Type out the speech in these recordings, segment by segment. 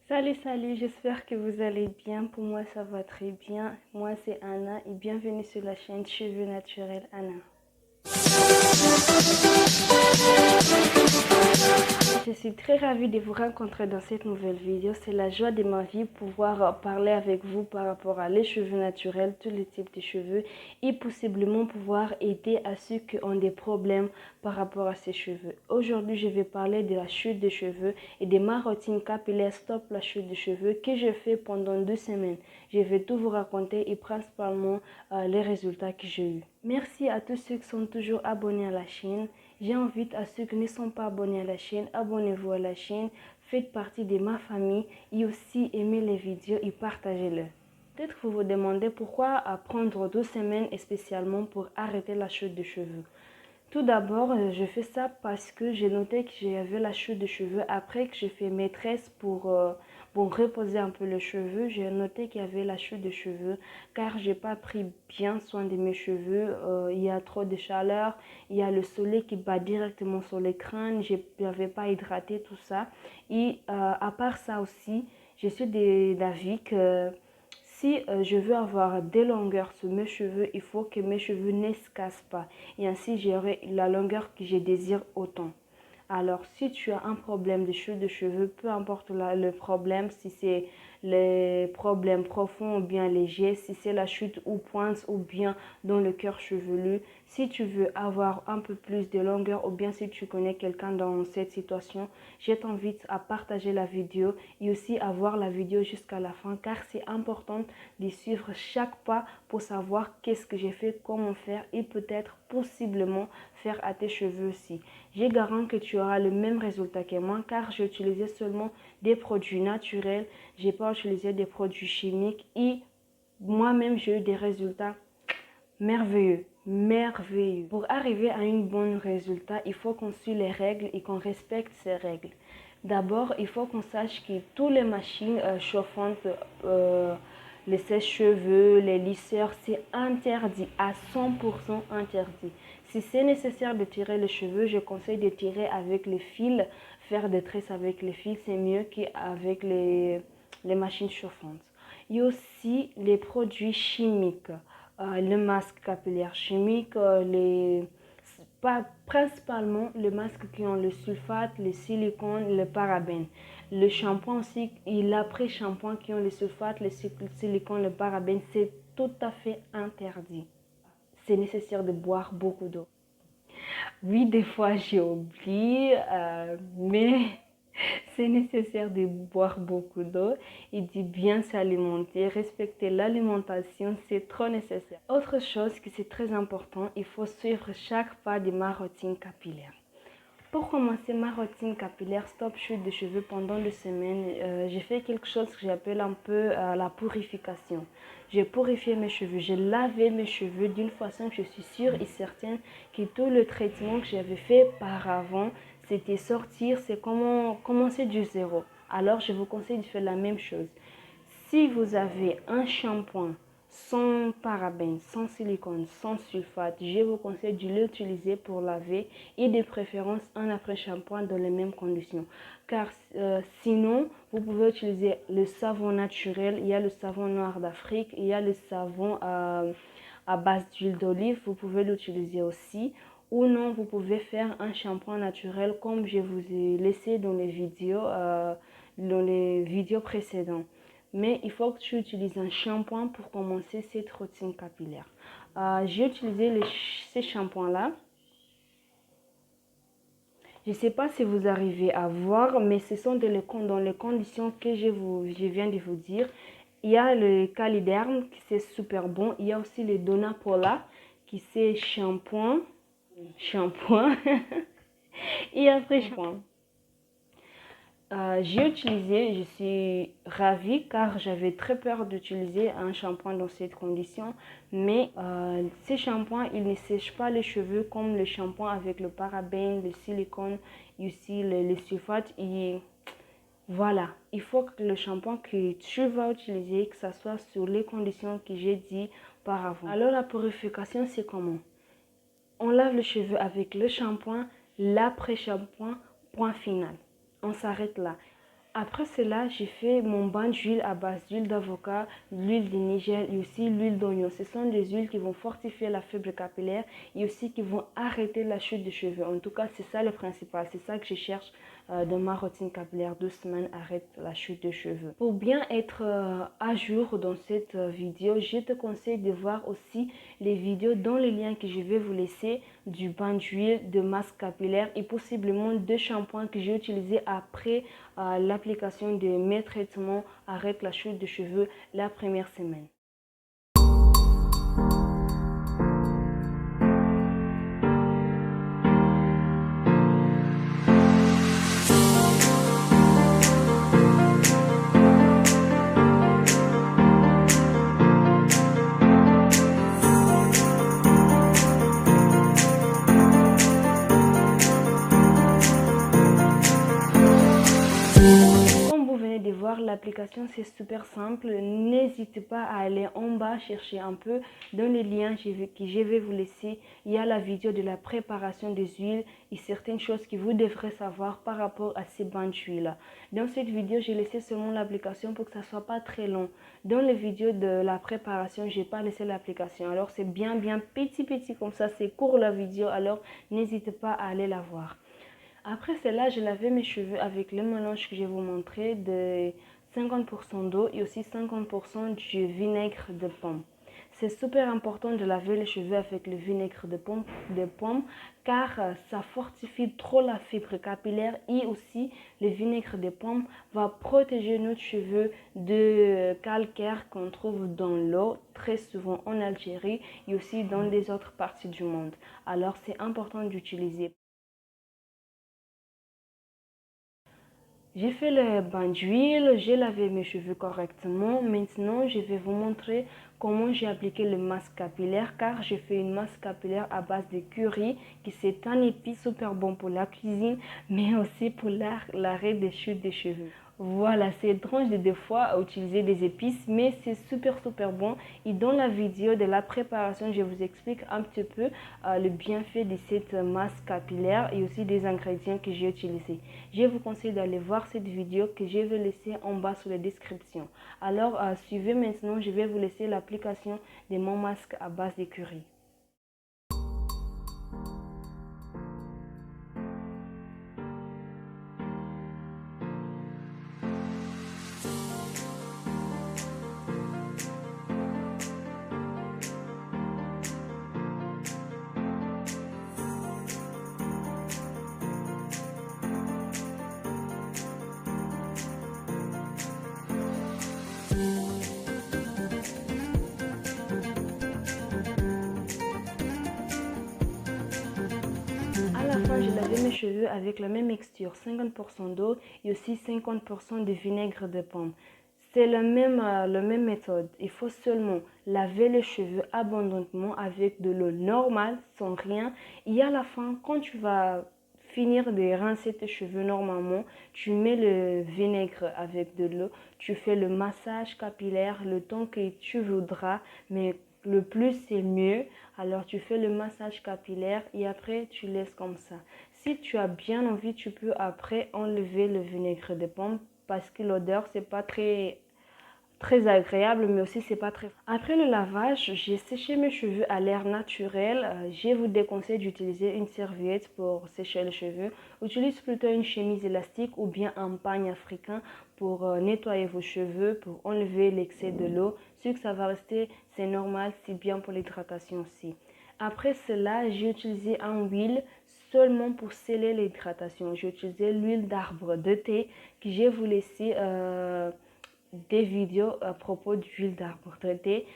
Salut, j'espère que vous allez bien. Pour moi, ça va très bien. Moi, c'est Anna et bienvenue sur la chaîne Cheveux Naturels Anna. Je suis très ravie de vous rencontrer dans cette nouvelle vidéo. C'est la joie de ma vie pouvoir parler avec vous par rapport à les cheveux naturels, tous les types de cheveux et possiblement pouvoir aider à ceux qui ont des problèmes par rapport à ces cheveux. Aujourd'hui, je vais parler de la chute de cheveux et de ma routine capillaire Stop la chute de cheveux que je fais pendant 2 semaines. Je vais tout vous raconter et principalement les résultats que j'ai eus. Merci à tous ceux qui sont toujours abonnés à la chaîne. J'invite à ceux qui ne sont pas abonnés à la chaîne, abonnez-vous à la chaîne, faites partie de ma famille et aussi aimez les vidéos et partagez-les. Peut-être que vous vous demandez pourquoi prendre 2 semaines spécialement pour arrêter la chute de cheveux. Tout d'abord, je fais ça parce que j'ai noté que j'avais la chute de cheveux. Après que j'ai fait maîtresse pour reposer un peu les cheveux, j'ai noté qu'il y avait la chute de cheveux car j'ai pas pris bien soin de mes cheveux. Il y a trop de chaleur, il y a le soleil qui bat directement sur les crânes, je n'avais pas hydraté tout ça. Et à part ça aussi, je suis d'avis que si je veux avoir des longueurs sur mes cheveux, il faut que mes cheveux ne se cassent pas. Et ainsi, j'aurai la longueur que je désire autant. Alors, si tu as un problème de chute de cheveux, peu importe le problème, si c'est les problèmes profonds ou bien légers, si c'est la chute ou pointe ou bien dans le cœur chevelu, si tu veux avoir un peu plus de longueur ou bien si tu connais quelqu'un dans cette situation, je t'invite à partager la vidéo et aussi à voir la vidéo jusqu'à la fin car c'est important de suivre chaque pas pour savoir qu'est-ce que j'ai fait, comment faire et peut-être possiblement faire à tes cheveux aussi. Je garantis que tu auras le même résultat que moi car j'ai utilisé seulement des produits naturels, j'ai pas utilisé des produits chimiques et moi-même j'ai eu des résultats merveilleux. Pour arriver à un bon résultat, il faut qu'on suive les règles et qu'on respecte ces règles. D'abord, il faut qu'on sache que toutes les machines chauffantes, les sèche-cheveux, les lisseurs, c'est interdit, à 100% interdit. Si c'est nécessaire de tirer les cheveux, je conseille de tirer avec les fils. Faire des tresses avec les fils, c'est mieux qu'avec les machines chauffantes. Il y a aussi les produits chimiques, le masque capillaire chimique, principalement les masques qui ont le sulfate, le silicone, le parabène. Le shampoing aussi et l'après-shampoing qui ont le sulfate, le silicone, le parabène, c'est tout à fait interdit. C'est nécessaire de boire beaucoup d'eau. Oui, des fois j'ai oublié, mais c'est nécessaire de boire beaucoup d'eau et de bien s'alimenter. Respecter l'alimentation, c'est trop nécessaire. Autre chose qui c'est très important, il faut suivre chaque pas de ma routine capillaire. Pour commencer ma routine capillaire Stop chute de cheveux pendant 2 semaines, j'ai fait quelque chose que j'appelle un peu la purification. J'ai purifié mes cheveux, j'ai lavé mes cheveux d'une façon que je suis sûre et certaine que tout le traitement que j'avais fait par avant, c'était sortir, c'est commencer du zéro. Alors je vous conseille de faire la même chose. Si vous avez un shampoing sans parabènes, sans silicone, sans sulfate, je vous conseille de l'utiliser pour laver et de préférence un après-shampoing dans les mêmes conditions. Car sinon, vous pouvez utiliser le savon naturel, il y a le savon noir d'Afrique, il y a le savon à base d'huile d'olive, vous pouvez l'utiliser aussi. Ou non, vous pouvez faire un shampoing naturel comme je vous ai laissé dans les vidéos précédentes. Mais il faut que tu utilises un shampoing pour commencer cette routine capillaire. J'ai utilisé ces shampoings-là. Je ne sais pas si vous arrivez à voir, mais ce sont dans les conditions que je viens de vous dire. Il y a le Caliderm qui c'est super bon. Il y a aussi le Donna Paula qui c'est shampoing. Et après shampoing. J'ai utilisé, je suis ravie car j'avais très peur d'utiliser un shampoing dans cette condition. Mais ces shampoings, ils ne sèchent pas les cheveux comme le shampoing avec le parabène, le silicone, ici le sulfate. Et voilà, il faut que le shampoing que tu vas utiliser, que ça soit sur les conditions que j'ai dit par avant. Alors la purification, c'est comment? On lave les cheveux avec le shampoing, l'après-shampoing, point final. On s'arrête là. Après cela, j'ai fait mon bain d'huile à base d'huile d'avocat, l'huile de Nigel et aussi l'huile d'oignon. Ce sont des huiles qui vont fortifier la fibre capillaire et aussi qui vont arrêter la chute de cheveux. En tout cas, c'est ça le principal. C'est ça que je cherche dans ma routine capillaire. 2 semaines arrête la chute de cheveux. Pour bien être à jour dans cette vidéo, je te conseille de voir aussi les vidéos dans les liens que je vais vous laisser du bain d'huile, de masque capillaire et possiblement de shampoings que j'ai utilisé après l'application de mes traitements arrête la chute de cheveux la première semaine. De voir l'application, c'est super simple. N'hésitez pas à aller en bas chercher un peu dans les liens que je vais vous laisser. Il y a la vidéo de la préparation des huiles et certaines choses que vous devrez savoir par rapport à ces bains d'huile. Dans cette vidéo, j'ai laissé seulement l'application pour que ça soit pas très long. Dans les vidéos de la préparation, j'ai pas laissé l'application. Alors c'est bien petit comme ça, c'est court la vidéo. Alors n'hésitez pas à aller la voir. Après cela, je lavais mes cheveux avec le mélange que je vais vous montrer de 50% d'eau et aussi 50% du vinaigre de pomme. C'est super important de laver les cheveux avec le vinaigre de pomme car ça fortifie trop la fibre capillaire et aussi le vinaigre de pomme va protéger nos cheveux de calcaire qu'on trouve dans l'eau très souvent en Algérie et aussi dans les autres parties du monde. Alors c'est important d'utiliser. J'ai fait le bain d'huile, j'ai lavé mes cheveux correctement. Maintenant, je vais vous montrer comment j'ai appliqué le masque capillaire car j'ai fait une masque capillaire à base de curry qui c'est un épice super bon pour la cuisine mais aussi pour l'arrêt des chutes des cheveux. Voilà, c'est étrange de des fois à utiliser des épices, mais c'est super bon. Et dans la vidéo de la préparation, je vous explique un petit peu le bienfait de cette masse capillaire et aussi des ingrédients que j'ai utilisés. Je vous conseille d'aller voir cette vidéo que je vais laisser en bas sous la description. Alors, suivez maintenant, je vais vous laisser l'application de mon masque à base de curry. À la fin, je lavais mes cheveux avec la même mixture, 50% d'eau et aussi 50% de vinaigre de pomme. C'est la même méthode. Il faut seulement laver les cheveux abondamment avec de l'eau normale, sans rien. Et à la fin, quand tu vas finir de rincer tes cheveux normalement, tu mets le vinaigre avec de l'eau, tu fais le massage capillaire le temps que tu voudras, mais le plus c'est mieux. Alors tu fais le massage capillaire et après tu laisses comme ça. Si tu as bien envie, tu peux après enlever le vinaigre de pomme parce que l'odeur c'est pas très agréable, mais aussi c'est pas très. Après le lavage, j'ai séché mes cheveux à l'air naturel. Je vous déconseille d'utiliser une serviette pour sécher les cheveux. Utilise plutôt une chemise élastique ou bien un pagne africain pour nettoyer vos cheveux, pour enlever l'excès de l'eau. Ce que ça va rester, c'est normal, c'est bien pour l'hydratation aussi. Après cela, j'ai utilisé un huile seulement pour sceller l'hydratation. J'ai utilisé l'huile d'arbre de thé que je vais vous laisser des vidéos à propos d'huile d'arbre de thé.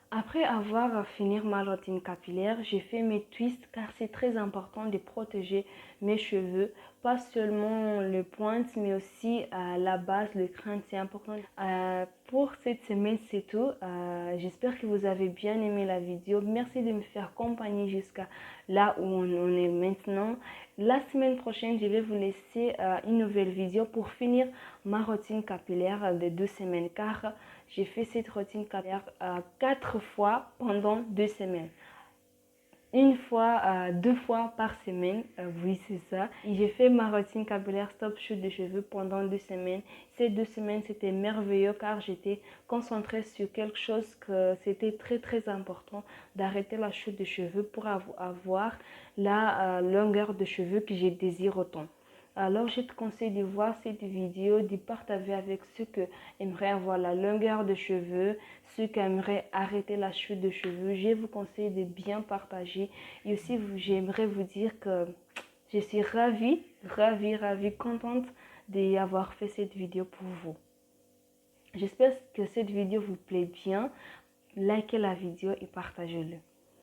Après avoir fini ma routine capillaire, j'ai fait mes twists car c'est très important de protéger mes cheveux, pas seulement les pointes mais aussi la base, le crâne, c'est important. Pour cette semaine, c'est tout. J'espère que vous avez bien aimé la vidéo. Merci de me faire compagnie jusqu'à là où on est maintenant. La semaine prochaine, je vais vous laisser une nouvelle vidéo pour finir ma routine capillaire de 2 semaines car j'ai fait cette routine capillaire 4 fois pendant 2 semaines. une fois, 2 fois par semaine. Oui, c'est ça. J'ai fait ma routine capillaire stop chute de cheveux pendant 2 semaines. Ces 2 semaines, c'était merveilleux car j'étais concentrée sur quelque chose que c'était très très important d'arrêter la chute de cheveux pour avoir la longueur de cheveux que je désire autant. Alors, je te conseille de voir cette vidéo, de partager avec ceux qui aimeraient avoir la longueur de cheveux, ceux qui aimeraient arrêter la chute de cheveux. Je vous conseille de bien partager. Et aussi, j'aimerais vous dire que je suis ravie, contente d'avoir fait cette vidéo pour vous. J'espère que cette vidéo vous plaît bien. Likez la vidéo et partagez-le.